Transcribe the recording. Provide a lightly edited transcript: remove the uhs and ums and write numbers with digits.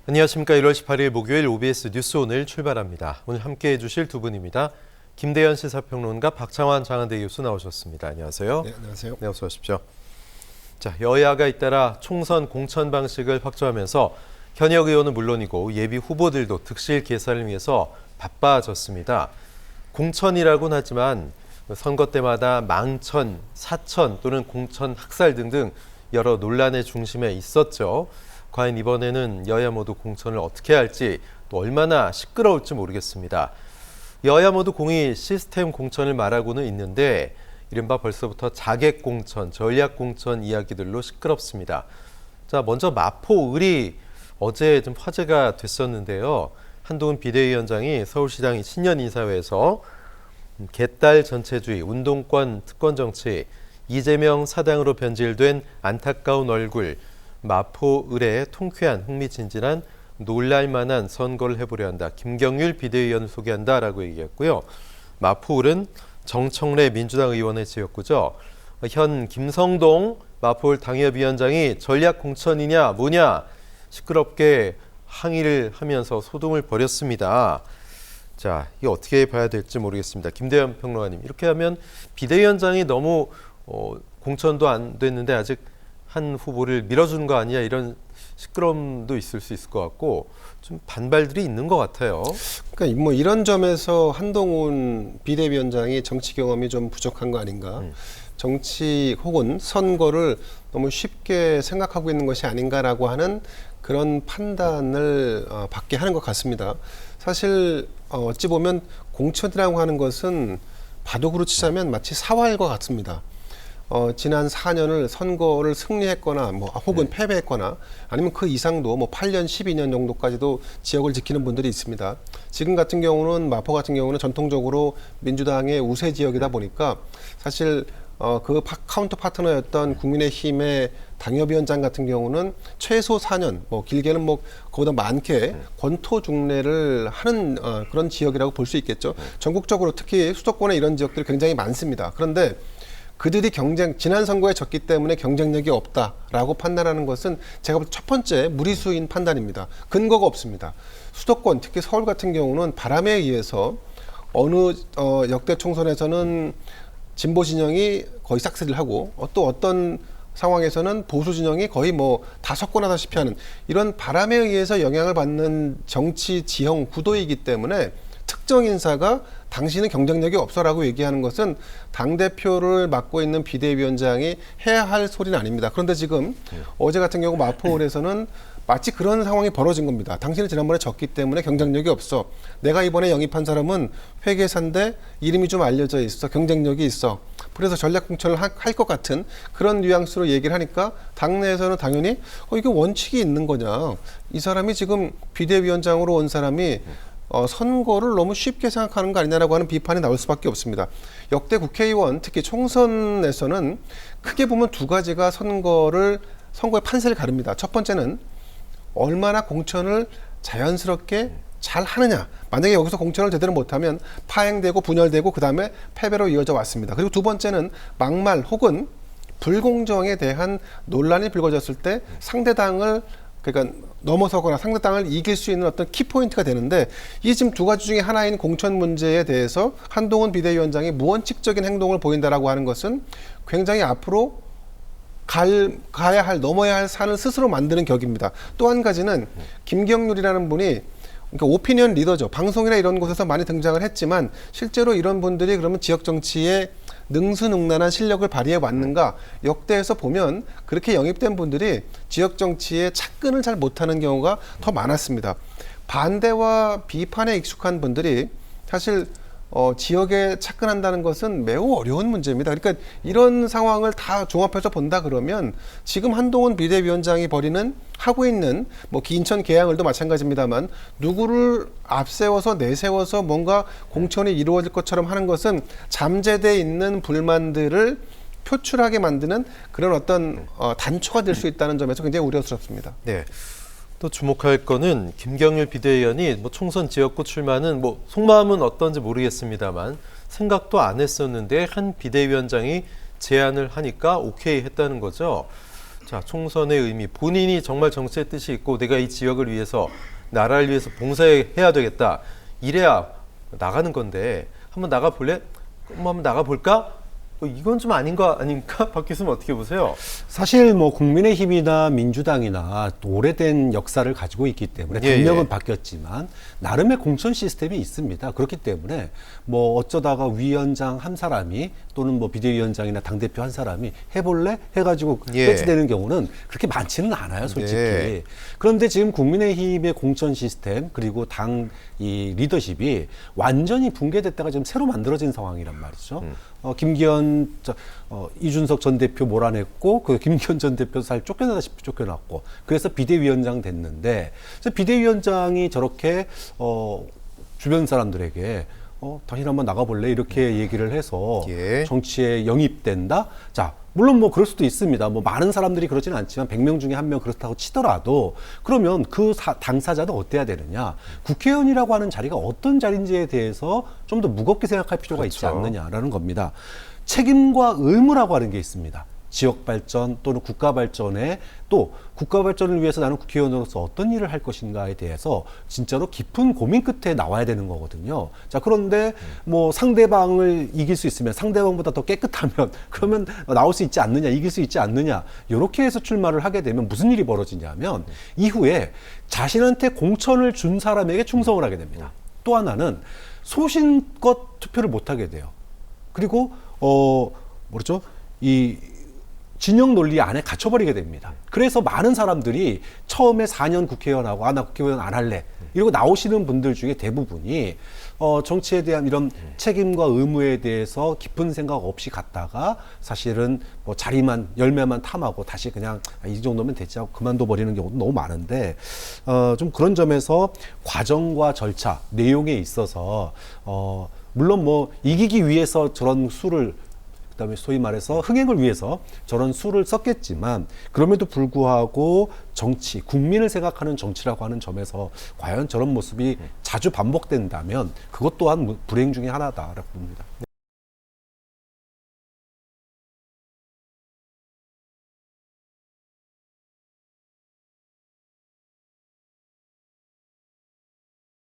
안녕하십니까. 1월 18일 목요일 OBS 뉴스 오늘 출발합니다. 오늘 함께해 주실 두 분입니다. 김대현 시사평론가, 박창환 장한대 교수 나오셨습니다. 안녕하세요. 네, 안녕하세요. 네, 어서 오십시오. 자, 여야가 잇따라 총선 공천 방식을 확정하면서 현역 의원은 물론이고 예비 후보들도 득실 계산을 위해서 바빠졌습니다. 공천이라고는 하지만 선거 때마다 망천, 사천 또는 공천 학살 등등 여러 논란의 중심에 있었죠. 과연 이번에는 여야 모두 공천을 어떻게 할지 또 얼마나 시끄러울지 모르겠습니다. 여야 모두 공이 시스템 공천을 말하고는 있는데 이른바 벌써부터 자객 공천, 전략 공천 이야기들로 시끄럽습니다. 자, 먼저 마포을이 어제 좀 화제가 됐었는데요. 한동훈 비대위원장이 서울시장 신년 인사회에서 개딸 전체주의, 운동권 특권 정치, 이재명 사당으로 변질된 안타까운 얼굴, 마포을의 통쾌한 흥미진진한 놀랄만한 선거를 해보려 한다. 김경률 비대위원을 소개한다라고 얘기했고요. 마포을은 정청래 민주당 의원의 지역구죠. 현 김성동 마포을 당협위원장이 전략 공천이냐 뭐냐 시끄럽게 항의를 하면서 소동을 벌였습니다. 자, 이게 어떻게 봐야 될지 모르겠습니다. 김대현 평론가님, 이렇게 하면 비대위원장이 너무 공천도 안 됐는데 아직 한 후보를 밀어주는 거 아니야, 이런 시끄러움도 있을 수 있을 것 같고 좀 반발들이 있는 것 같아요. 그러니까 뭐 이런 점에서 한동훈 비대위원장이 정치 경험이 좀 부족한 거 아닌가. 정치 혹은 선거를 너무 쉽게 생각하고 있는 것이 아닌가라고 하는 그런 판단을 받게 하는 것 같습니다. 사실 어찌 보면 공천이라고 하는 것은 바둑으로 치자면 마치 사활과 같습니다. 지난 4년을 선거를 승리했거나 혹은 패배했거나 아니면 그 이상도 8년, 12년 정도까지도 지역을 지키는 분들이 있습니다. 지금 같은 경우는 마포 같은 경우는 전통적으로 민주당의 우세 지역이다 보니까 사실 그 카운터 파트너였던 국민의힘의 당협위원장 같은 경우는 최소 4년, 길게는 그보다 많게 권토 중례를 하는 그런 지역이라고 볼 수 있겠죠. 전국적으로 특히 수도권에 이런 지역들이 굉장히 많습니다. 그런데 그들이 지난 선거에 졌기 때문에 경쟁력이 없다라고 판단하는 것은 제가 볼 때 첫 번째 무리수인 판단입니다. 근거가 없습니다. 수도권, 특히 서울 같은 경우는 바람에 의해서 어느 역대 총선에서는 진보 진영이 거의 싹쓸이를 하고 또 어떤 상황에서는 보수 진영이 거의 다 섞어나다시피 하는 이런 바람에 의해서 영향을 받는 정치 지형 구도이기 때문에 특정 인사가 당신은 경쟁력이 없어라고 얘기하는 것은 당대표를 맡고 있는 비대위원장이 해야 할 소리는 아닙니다. 그런데 지금 어제 같은 경우 마포을에서는 마치 그런 상황이 벌어진 겁니다. 당신은 지난번에 졌기 때문에 경쟁력이 없어. 내가 이번에 영입한 사람은 회계사인데 이름이 좀 알려져 있어. 경쟁력이 있어. 그래서 전략 공천을 할 것 같은 그런 뉘앙스로 얘기를 하니까 당내에서는 당연히 이게 원칙이 있는 거냐. 이 사람이 지금 비대위원장으로 온 사람이 선거를 너무 쉽게 생각하는 거 아니냐라고 하는 비판이 나올 수밖에 없습니다. 역대 국회의원, 특히 총선에서는 크게 보면 두 가지가 선거의 판세를 가릅니다. 첫 번째는 얼마나 공천을 자연스럽게 잘 하느냐. 만약에 여기서 공천을 제대로 못하면 파행되고 분열되고 그 다음에 패배로 이어져 왔습니다. 그리고 두 번째는 막말 혹은 불공정에 대한 논란이 불거졌을 때 상대당을 넘어서거나 상대당을 이길 수 있는 어떤 키포인트가 되는데 이 지금 두 가지 중에 하나인 공천 문제에 대해서 한동훈 비대위원장이 무원칙적인 행동을 보인다라고 하는 것은 굉장히 앞으로 넘어야 할 산을 스스로 만드는 격입니다. 또 한 가지는 김경률이라는 분이 오피니언 리더죠. 방송이나 이런 곳에서 많이 등장을 했지만 실제로 이런 분들이 그러면 지역 정치에 능수능란한 실력을 발휘해 왔는가? 역대에서 보면 그렇게 영입된 분들이 지역 정치에 착근을 잘 못하는 경우가 더 많았습니다. 반대와 비판에 익숙한 분들이 사실 지역에 착근한다는 것은 매우 어려운 문제입니다. 그러니까 이런 상황을 다 종합해서 본다 그러면 지금 한동훈 비대위원장이 하고 있는 인천 계양을도 마찬가지입니다만 누구를 앞세워서 내세워서 뭔가 공천이 이루어질 것처럼 하는 것은 잠재되어 있는 불만들을 표출하게 만드는 그런 어떤 단초가 될 수 있다는 점에서 굉장히 우려스럽습니다. 네. 또 주목할 거는 김경률 비대위원이 총선 지역구 출마는 속마음은 어떤지 모르겠습니다만 생각도 안 했었는데 한 비대위원장이 제안을 하니까 오케이 했다는 거죠. 자, 총선의 의미, 본인이 정말 정치의 뜻이 있고 내가 이 지역을 위해서, 나라를 위해서 봉사해야 되겠다. 이래야 나가는 건데 한번 나가볼래? 한번 나가볼까? 이건 좀 아닌 거 아닌가? 박 교수님 어떻게 보세요? 사실 뭐 국민의힘이나 민주당이나 오래된 역사를 가지고 있기 때문에 예, 당력은 예. 바뀌었지만 나름의 공천 시스템이 있습니다. 그렇기 때문에 뭐 어쩌다가 위원장 한 사람이 또는 뭐 비대위원장이나 당대표 한 사람이 해볼래? 해가지고 예. 배치되는 경우는 그렇게 많지는 않아요, 솔직히. 네. 그런데 지금 국민의힘의 공천 시스템 그리고 당 이 리더십이 완전히 붕괴됐다가 지금 새로 만들어진 상황이란 말이죠. 이준석 전 대표 몰아냈고 그 김기현 전 대표 살 쫓겨나다시피 쫓겨났고 그래서 비대위원장 됐는데 그래서 비대위원장이 저렇게 주변 사람들에게 당신 한번 나가볼래 이렇게 얘기를 해서 예. 정치에 영입된다. 자, 물론 뭐 그럴 수도 있습니다. 뭐 많은 사람들이 그렇지는 않지만 100명 중에 1명 그렇다고 치더라도 그러면 그 당사자는 어때야 되느냐? 국회의원이라고 하는 자리가 어떤 자리인지에 대해서 좀 더 무겁게 생각할 필요가 있지 그렇죠. 않느냐라는 겁니다. 책임과 의무라고 하는 게 있습니다. 지역 발전 또는 국가 발전에 또 국가 발전을 위해서 나는 국회의원으로서 어떤 일을 할 것인가에 대해서 진짜로 깊은 고민 끝에 나와야 되는 거거든요. 자, 그런데 뭐 상대방을 이길 수 있으면 상대방보다 더 깨끗하면 그러면 나올 수 있지 않느냐, 이길 수 있지 않느냐 이렇게 해서 출마를 하게 되면 무슨 일이 벌어지냐면 이후에 자신한테 공천을 준 사람에게 충성을 하게 됩니다. 또 하나는 소신껏 투표를 못 하게 돼요. 그리고 뭐죠? 이 진영 논리 안에 갇혀버리게 됩니다. 그래서 많은 사람들이 처음에 4년 국회의원하고 나 국회의원 안 할래 이러고 나오시는 분들 중에 대부분이 정치에 대한 이런 책임과 의무에 대해서 깊은 생각 없이 갔다가 사실은 뭐 자리만 열매만 탐하고 다시 그냥 이 정도면 됐지 하고 그만둬 버리는 경우도 너무 많은데 좀 그런 점에서 과정과 절차 내용에 있어서 물론 뭐 이기기 위해서 저런 수를 그다음에 소위 말해서 흥행을 위해서 저런 수를 썼겠지만 그럼에도 불구하고 정치, 국민을 생각하는 정치라고 하는 점에서 과연 저런 모습이 자주 반복된다면 그것 또한 불행 중에 하나다라고 봅니다.